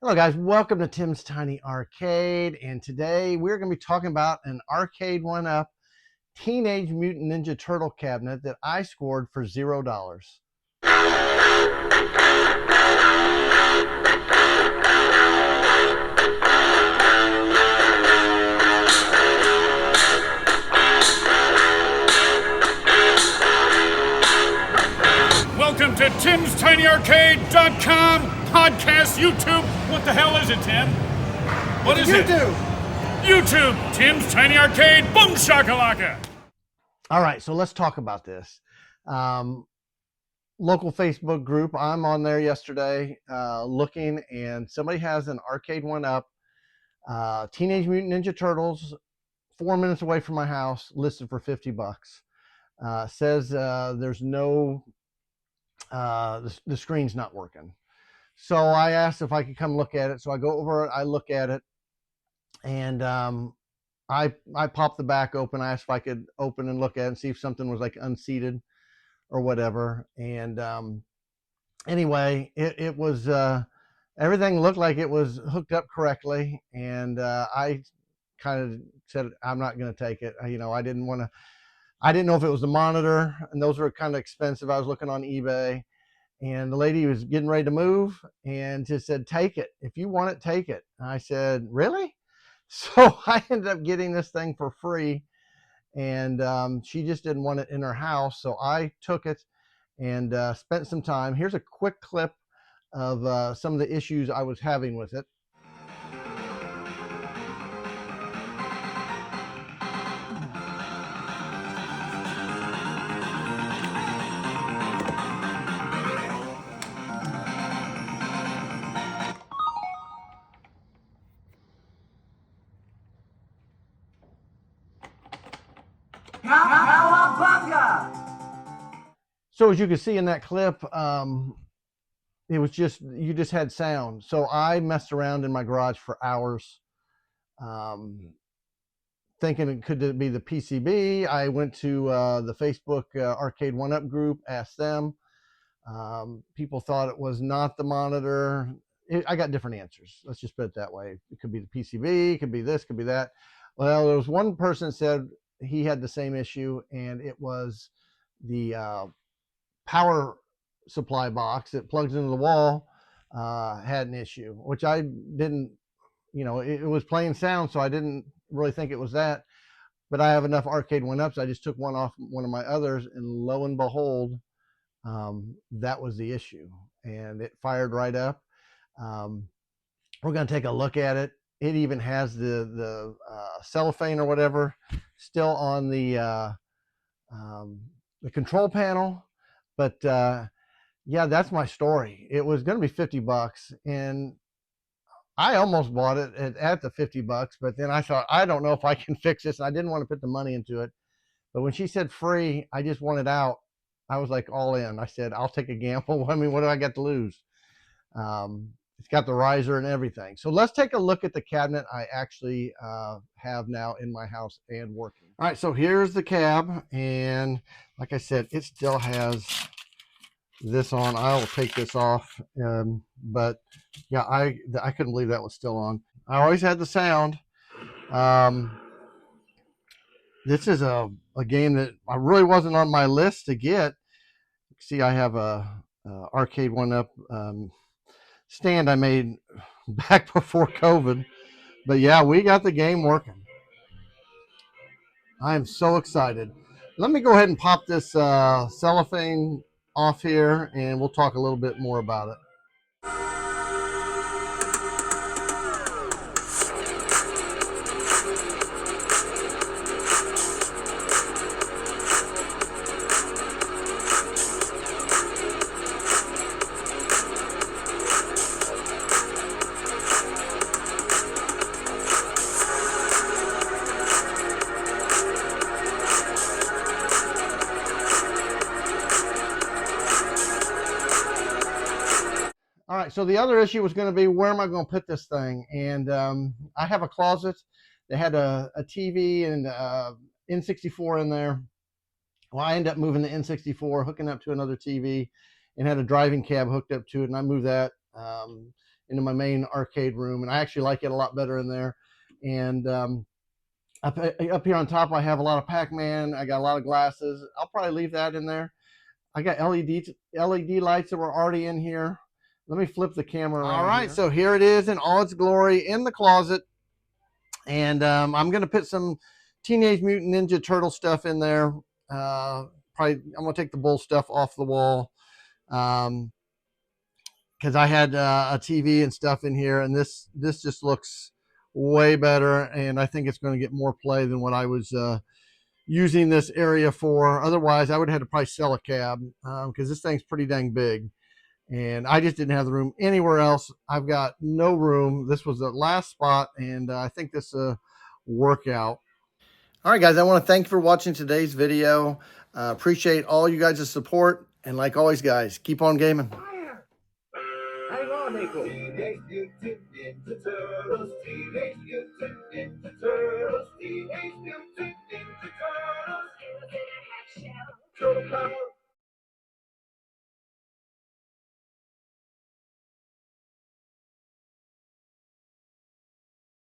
Hello guys, welcome to Tim's Tiny Arcade, and today we're going to be talking about an Arcade1Up Teenage Mutant Ninja Turtle cabinet that I scored for $0. Welcome to Tim'sTinyArcade.com podcast YouTube. What the hell is it, Tim? What is it? YouTube. Tim's Tiny Arcade. Boom shakalaka. All right, so let's talk about this. Local Facebook group. I'm on there yesterday looking, and somebody has an Arcade1Up Teenage Mutant Ninja Turtles 4 minutes away from my house, listed for $50. Says there's no the screen's not working. So I asked if I could come look at it. So I go over it, I look at it, and I popped the back open. I asked if I could open and look at it and see if something was like unseated or whatever. And anyway, it was everything looked like it was hooked up correctly. And I kind of said, I'm not going to take it. I didn't know if it was the monitor, and those were kind of expensive. I was looking on eBay, and the lady was getting ready to move and just said, take it. If you want it, take it. And I said, really? So I ended up getting this thing for free, and she just didn't want it in her house. So I took it and spent some time. Here's a quick clip of some of the issues I was having with it. So as you can see in that clip, it was you just had sound. So I messed around in my garage for hours, thinking it could be the PCB. I went to the Facebook Arcade1Up group, asked them. People thought it was not the monitor. I got different answers. Let's just put it that way. It could be the PCB, it could be this, could be that. Well, there was one person that said he had the same issue, and it was the power supply box that plugs into the wall had an issue, which I didn't, it was playing sound, so I didn't really think it was that. But I have enough Arcade1Ups. I just took one off one of my others, and lo and behold, that was the issue, and it fired right up. We're going to take a look at it. It even has the cellophane or whatever still on the control panel. But yeah, that's my story. It was going to be $50, and I almost bought it at the $50, but then I thought, I don't know if I can fix this, and I didn't want to put the money into it. But when she said free, I just wanted out. I was like all in. I said, I'll take a gamble. I mean, what do I got to lose? It's got the riser and everything. So let's take a look at the cabinet I actually have now in my house and working. All right, so here's the cab, and like I said, it still has this on. I will take this off, but yeah, I couldn't believe that was still on. I always had the sound. This is a game that I really wasn't on my list to get. See, I have a Arcade1Up stand I made back before COVID, but yeah, we got the game working. I am so excited. Let me go ahead and pop this cellophane off here, and we'll talk a little bit more about it. right, so the other issue was going to be, where am I going to put this thing? And I have a closet They had a TV and N64 in there. Well, I ended up moving the N64, hooking up to another TV, and had a driving cab hooked up to it. And I moved that into my main arcade room, and I actually like it a lot better in there. And up here on top, I have a lot of Pac-Man. I got a lot of glasses. I'll probably leave that in there. I got LED lights that were already in here. Let me flip the camera around. All right, here. So here it is in all its glory in the closet. And I'm going to put some Teenage Mutant Ninja Turtle stuff in there. Probably I'm going to take the bull stuff off the wall. Because I had a TV and stuff in here, and this just looks way better, and I think it's going to get more play than what I was using this area for. Otherwise, I would have had to probably sell a cab because this thing's pretty dang big, and I just didn't have the room anywhere else. I've got no room. This was the last spot, and I think this workout. All right, guys, I want to thank you for watching today's video. Appreciate all you guys' support, and like always, guys, keep on gaming. Hang on, Nico. Teenage Mutant Ninja Turtles, Teenage Mutant